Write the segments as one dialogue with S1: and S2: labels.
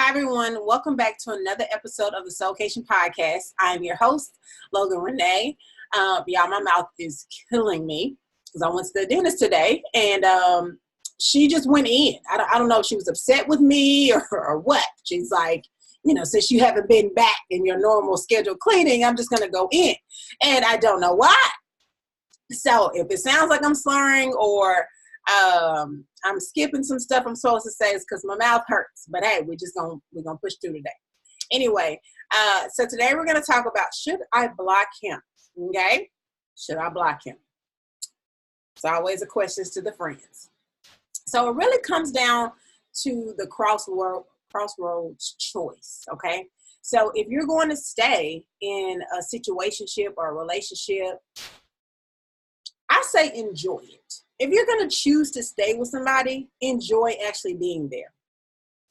S1: Hi, everyone. Welcome back to another episode of the SOULKATION podcast. I am your host, Logan Renee. Y'all, my mouth is killing me because I went to the dentist today, and she just went in. I don't know if she was upset with me or what. She's like, since you haven't been back in your normal scheduled cleaning, I'm just going to go in. And I don't know why. So if it sounds like I'm slurring or I'm skipping some stuff I'm supposed to say, it's because my mouth hurts. But hey, we're gonna push through today. Anyway, so today we're gonna talk about, should I block him? Okay, should I block him? It's always a question to the friends. So it really comes down to the crossroads choice. Okay, so if you're going to stay in a situationship or a relationship, I say enjoy it. If you're going to choose to stay with somebody, enjoy actually being there.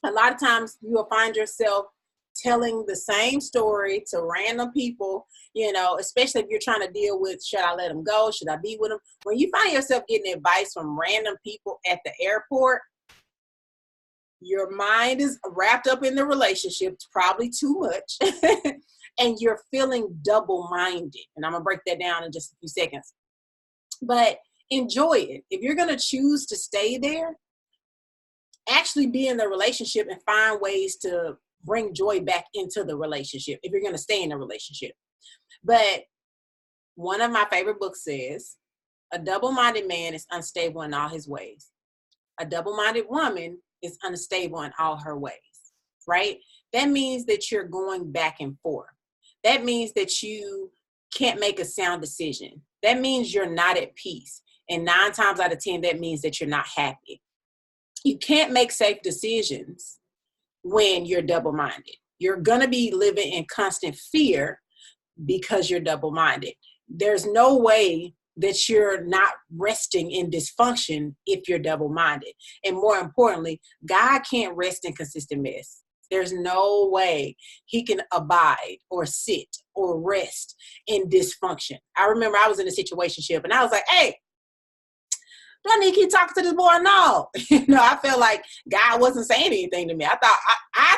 S1: A lot of times you will find yourself telling the same story to random people, especially if you're trying to deal with, should I let them go? Should I be with them? When you find yourself getting advice from random people at the airport, your mind is wrapped up in the relationship, probably too much, and you're feeling double-minded. And I'm going to break that down in just a few seconds. But enjoy it. If you're going to choose to stay there, actually be in the relationship and find ways to bring joy back into the relationship if you're going to stay in a relationship. But one of my favorite books says, a double-minded man is unstable in all his ways. A double-minded woman is unstable in all her ways, right? That means that you're going back and forth. That means that you can't make a sound decision. That means you're not at peace. And 9 times out of 10, that means that you're not happy. You can't make safe decisions when you're double-minded. You're going to be living in constant fear because you're double-minded. There's no way that you're not resting in dysfunction if you're double-minded. And more importantly, God can't rest in consistent mess. There's no way he can abide or sit or rest in dysfunction. I remember I was in a situationship and I was like, hey, do I need to keep talking to this boy? No. I felt like God wasn't saying anything to me. I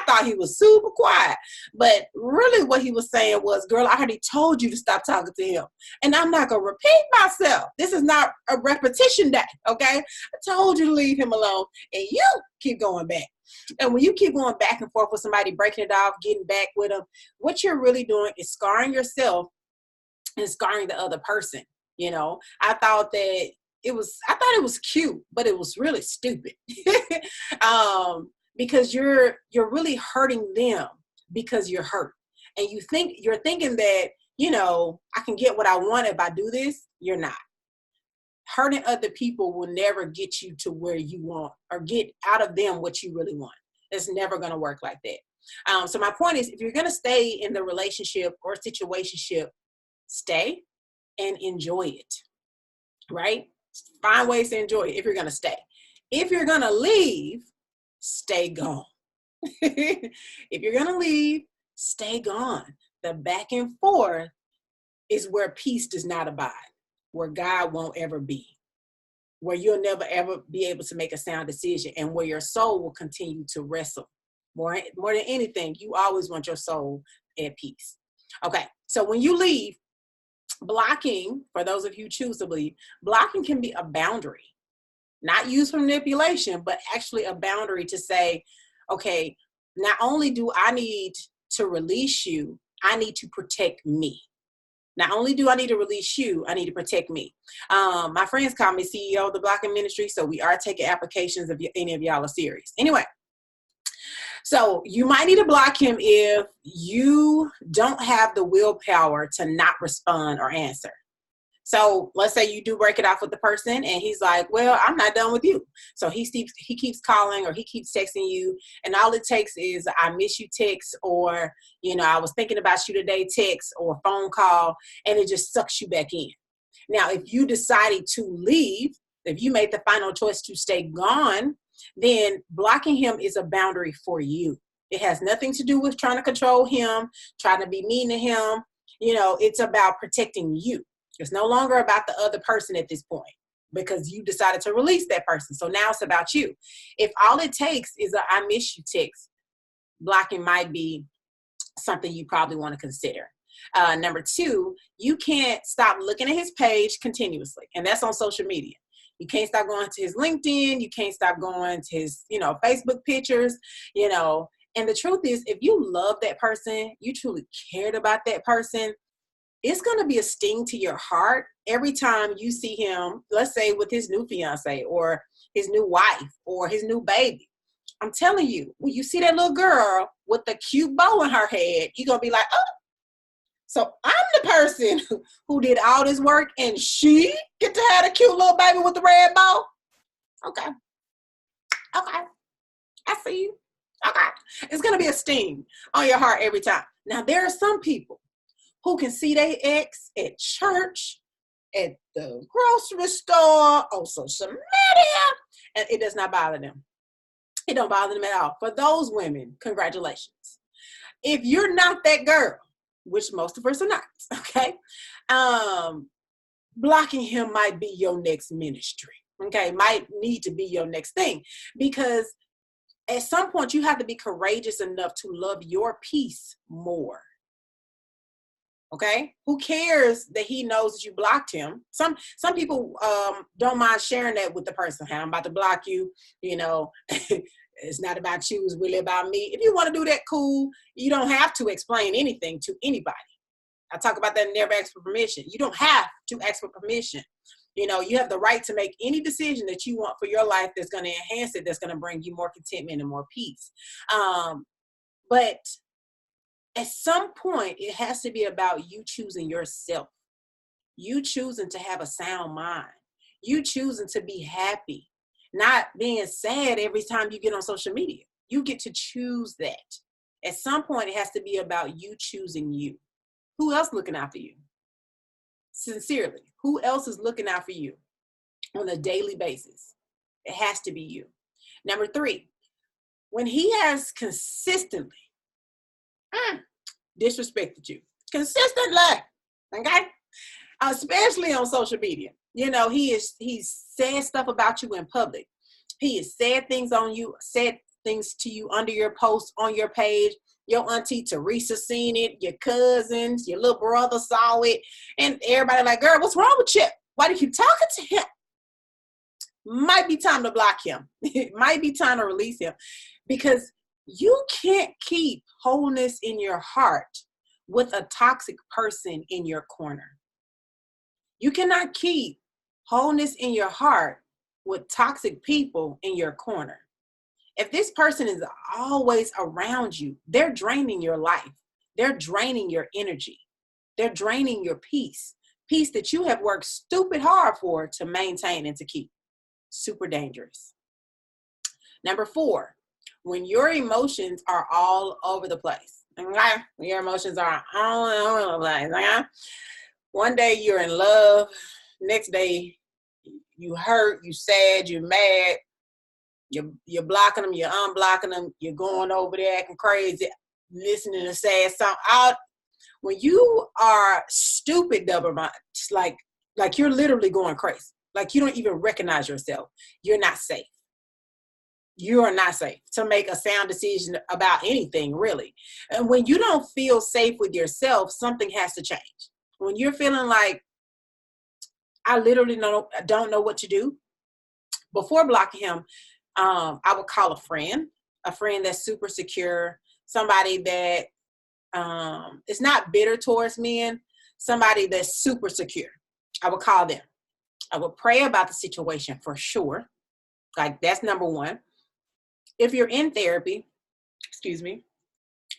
S1: thought he was super quiet. But really what he was saying was, girl, I already told you to stop talking to him. And I'm not going to repeat myself. This is not a repetition day, okay? I told you to leave him alone and you keep going back. And when you keep going back and forth with somebody, breaking it off, getting back with them, what you're really doing is scarring yourself and scarring the other person. I thought it was cute, but it was really stupid. Because you're really hurting them because you're hurt. And you're thinking that, I can get what I want if I do this. You're not. Hurting other people will never get you to where you want or get out of them what you really want. It's never going to work like that. So my point is, if you're going to stay in the relationship or situationship, stay and enjoy it, right? Find ways to enjoy it if you're going to stay. If you're going to leave, stay gone. If you're going to leave, stay gone. The back and forth is where peace does not abide, where God won't ever be, where you'll never ever be able to make a sound decision, and where your soul will continue to wrestle. More than anything, you always want your soul at peace. Okay, so when you leave, blocking, for those of you who choose to leave, blocking can be a boundary, not used for manipulation, but actually a boundary to say, okay, not only do I need to release you, I need to protect me. Not only do I need to release you, I need to protect me. My friends call me CEO of the Blocking Ministry, so we are taking applications if any of y'all are serious. Anyway, so you might need to block him if you don't have the willpower to not respond or answer. So let's say you do break it off with the person and he's like, well, I'm not done with you. So he keeps calling or he keeps texting you, and all it takes is I miss you text, or, I was thinking about you today text, or phone call, and it just sucks you back in. Now, if you decided to leave, if you made the final choice to stay gone, then blocking him is a boundary for you. It has nothing to do with trying to control him, trying to be mean to him. It's about protecting you. It's no longer about the other person at this point, because you decided to release that person. So now it's about you. If all it takes is a I miss you text, blocking might be something you probably want to consider. Number two, you can't stop looking at his page continuously, and that's on social media. You can't stop going to his LinkedIn. You can't stop going to his, Facebook pictures, And the truth is, if you love that person, you truly cared about that person, it's going to be a sting to your heart every time you see him, let's say with his new fiance or his new wife or his new baby. I'm telling you, when you see that little girl with the cute bow in her head, you're going to be like, oh, so I'm the person who did all this work and she get to have a cute little baby with the red bow? Okay. I see you. Okay. It's going to be a sting on your heart every time. Now, there are some people who can see their ex at church, at the grocery store, on social media, and it does not bother them. It don't bother them at all. For those women, congratulations. If you're not that girl, which most of us are not, okay, blocking him might be your next ministry, okay, might need to be your next thing, because at some point you have to be courageous enough to love your peace more. Okay, who cares that he knows that you blocked him? Some people don't mind sharing that with the person. Hey, I'm about to block you. It's not about you. It's really about me. If you want to do that, cool. You don't have to explain anything to anybody. I talk about that. Never ask for permission. You don't have to ask for permission. You have the right to make any decision that you want for your life that's going to enhance it, that's going to bring you more contentment and more peace. But at some point, it has to be about you choosing yourself. You choosing to have a sound mind. You choosing to be happy, not being sad every time you get on social media. You get to choose that. At some point, it has to be about you choosing you. Who else looking out for you? Sincerely, who else is looking out for you on a daily basis? It has to be you. Number three, when he has consistently disrespected you, consistently, okay? Especially on social media. He's said stuff about you in public. He has said things on you, said things to you under your post on your page. Your auntie Teresa seen it, your cousins, your little brother saw it, and everybody like, girl, what's wrong with you? Why do you keep talking to him? Might be time to block him. It might be time to release him, because you can't keep wholeness in your heart with a toxic person in your corner. You cannot keep wholeness in your heart with toxic people in your corner. If this person is always around you, they're draining your life. They're draining your energy. They're draining your peace that you have worked stupid hard for to maintain and to keep. Super dangerous. Number four, when your emotions are all over the place. Okay? Your emotions are all over the place. Okay? One day you're in love. Next day you hurt, you sad, you're mad. You're blocking them, you're unblocking them, you're going over there acting crazy, listening to sad song. When you are stupid double mind, like you're literally going crazy. Like you don't even recognize yourself. You're not safe. You are not safe to make a sound decision about anything, really. And when you don't feel safe with yourself, something has to change. When you're feeling like, I literally don't know what to do, before blocking him, I would call a friend that's super secure, somebody that is not bitter towards men, somebody that's super secure. I would call them. I would pray about the situation for sure. Like, that's number one. If you're in therapy,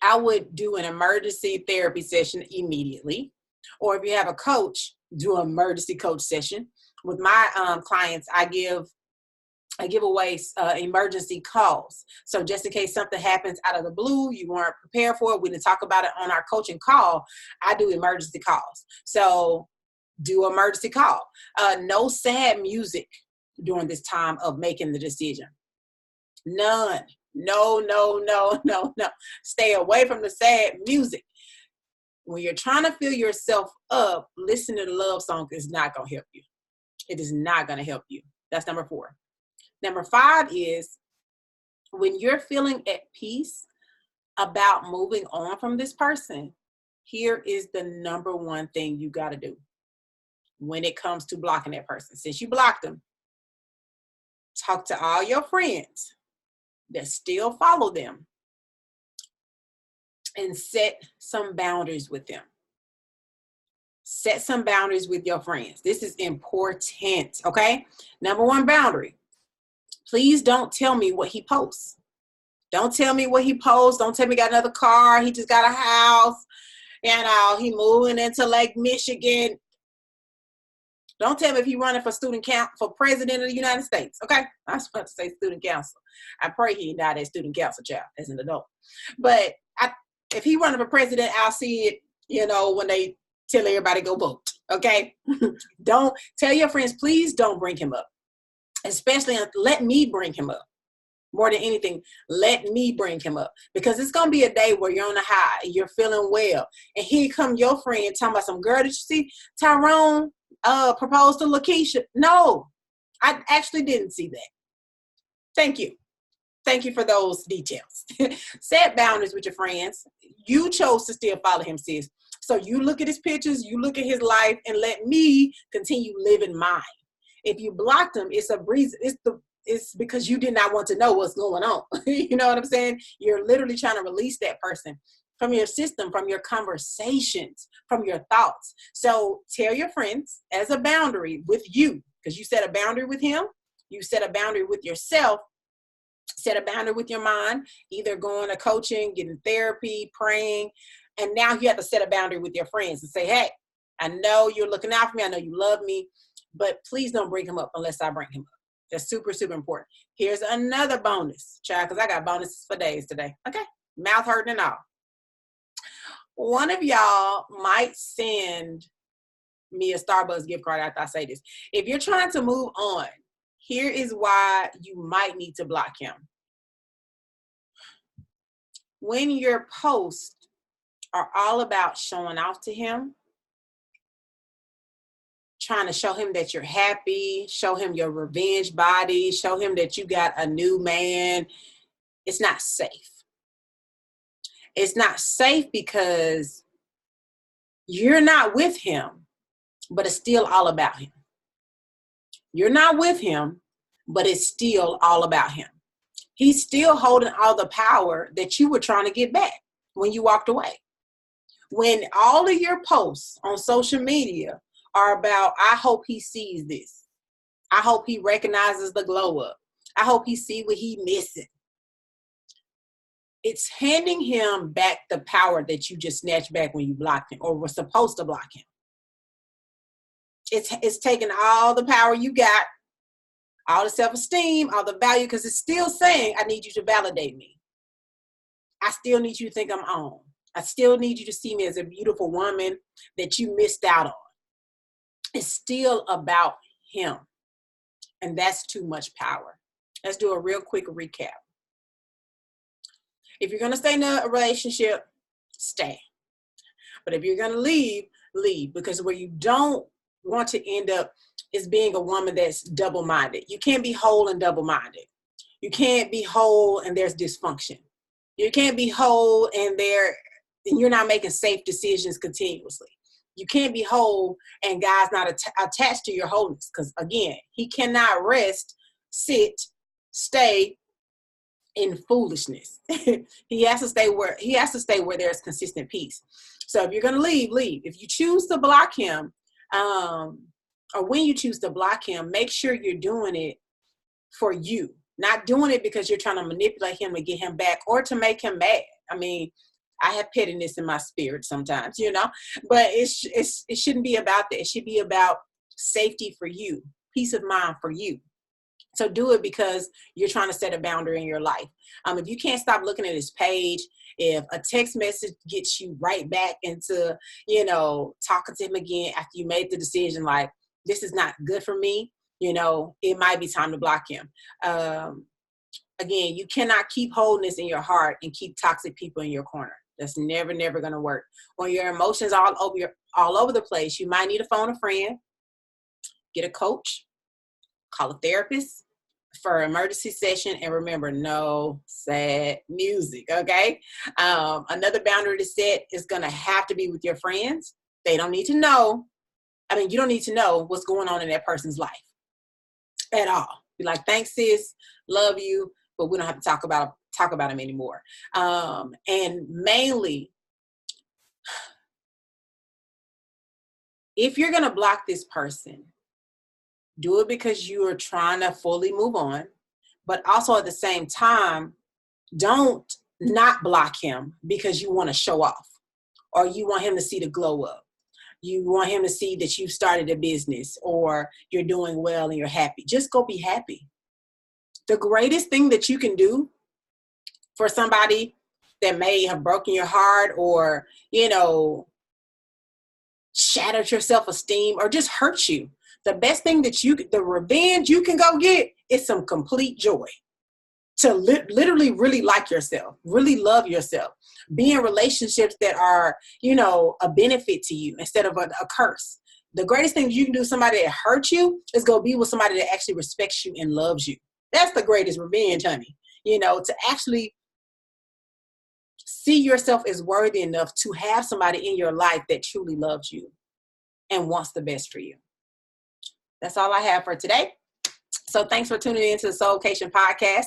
S1: I would do an emergency therapy session immediately. Or if you have a coach, do an emergency coach session. With my clients, I give away emergency calls. So just in case something happens out of the blue, you weren't prepared for it, we didn't talk about it on our coaching call, I do emergency calls. So do emergency call. No sad music during this time of making the decision. None. No. Stay away from the sad music. When you're trying to fill yourself up, listening to love songs is not going to help you. It is not going to help you. That's number four. Number five is when you're feeling at peace, about moving on from this person, here is the number one thing you got to do when it comes to blocking that person. Since you blocked them, talk to all your friends that still follow them and set some boundaries with them. Set some boundaries with your friends. This is important, okay? Number one boundary. Please don't tell me what he posts. Don't tell me what he posts. Don't tell me he got another car. He just got a house. He moving into Lake Michigan. Don't tell me if he running for for president of the United States. Okay? I was about to say student council. I pray he not a student council child as an adult. But if he running for president, I'll see it, when they tell everybody go vote. Okay? Don't tell your friends, please don't bring him up. Especially let me bring him up. More than anything, let me bring him up. Because it's going to be a day where you're on a high and you're feeling well. And here come your friend talking about some girl, did you see Tyrone proposed to Lakeisha? No, I actually didn't see that. Thank you. Thank you for those details. Set boundaries with your friends. You chose to still follow him, sis. So you look at his pictures, you look at his life, and let me continue living mine. If you blocked him, it's a reason. It's because you did not want to know what's going on. You know what I'm saying? You're literally trying to release that person from your system, from your conversations, from your thoughts. So tell your friends as a boundary with you, because you set a boundary with him, you set a boundary with yourself, set a boundary with your mind, either going to coaching, getting therapy, praying, and now you have to set a boundary with your friends and say, hey, I know you're looking out for me, I know you love me, but please don't bring him up unless I bring him up. That's super, super important. Here's another bonus, child, because I got bonuses for days today. Okay, mouth hurting and all. One of y'all might send me a Starbucks gift card after I say this. If you're trying to move on, here is why you might need to block him. When your posts are all about showing off to him, trying to show him that you're happy, show him your revenge body, show him that you got a new man, it's not safe. It's not safe because you're not with him, but it's still all about him. You're not with him, but it's still all about him. He's still holding all the power that you were trying to get back when you walked away. When all of your posts on social media are about, I hope he sees this. I hope he recognizes the glow up. I hope he see what he missing. It's handing him back the power that you just snatched back when you blocked him or were supposed to block him. It's taking all the power you got, all the self-esteem, all the value, because it's still saying, I need you to validate me. I still need you to think I'm on. I still need you to see me as a beautiful woman that you missed out on. It's still about him. And that's too much power. Let's do a real quick recap. If you're going to stay in a relationship, stay. But if you're going to leave, leave. Because where you don't want to end up is being a woman that's double-minded. You can't be whole and double-minded. You can't be whole and there's dysfunction. You can't be whole and you're not making safe decisions continuously. You can't be whole and God's not attached to your wholeness. Because again, he cannot rest, sit, stay in foolishness. He has to stay where there's consistent peace. So if you're going to leave, leave. If you choose to block him, or when you choose to block him, make sure you're doing it for you. Not doing it because you're trying to manipulate him to get him back or to make him mad. I mean, I have pettiness in my spirit sometimes, but it shouldn't be about that. It should be about safety for you, peace of mind for you. So do it because you're trying to set a boundary in your life. If you can't stop looking at his page, if a text message gets you right back into, talking to him again after you made the decision, like, this is not good for me, it might be time to block him. Again, you cannot keep wholeness in your heart and keep toxic people in your corner. That's never going to work. When your emotions are all over the place, you might need to phone a friend, get a coach, call a therapist, for emergency session, and remember, no sad music, okay? Another boundary to set is going to have to be with your friends. They don't need to know. I mean, you don't need to know what's going on in that person's life at all. Be like, thanks, sis, love you, but we don't have to talk about them anymore. And mainly, if you're going to block this person, do it because you are trying to fully move on, but also at the same time, don't not block him because you want to show off or you want him to see the glow up. You want him to see that you've started a business or you're doing well and you're happy. Just go be happy. The greatest thing that you can do for somebody that may have broken your heart or, shattered your self-esteem or just hurt you, the best thing that the revenge you can go get is some complete joy. To literally really like yourself, really love yourself, be in relationships that are, a benefit to you instead of a curse. The greatest thing you can do to somebody that hurt you is go be with somebody that actually respects you and loves you. That's the greatest revenge, honey. To actually see yourself as worthy enough to have somebody in your life that truly loves you and wants the best for you. That's all I have for today. So thanks for tuning into the SOULKATION podcast.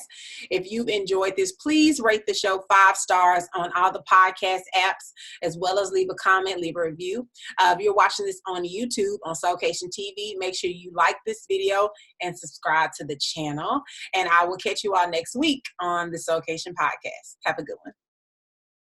S1: If you've enjoyed this, please rate the show 5 stars on all the podcast apps, as well as leave a comment, leave a review. If you're watching this on YouTube, on SOULKATION TV, make sure you like this video and subscribe to the channel. And I will catch you all next week on the SOULKATION podcast. Have a good one.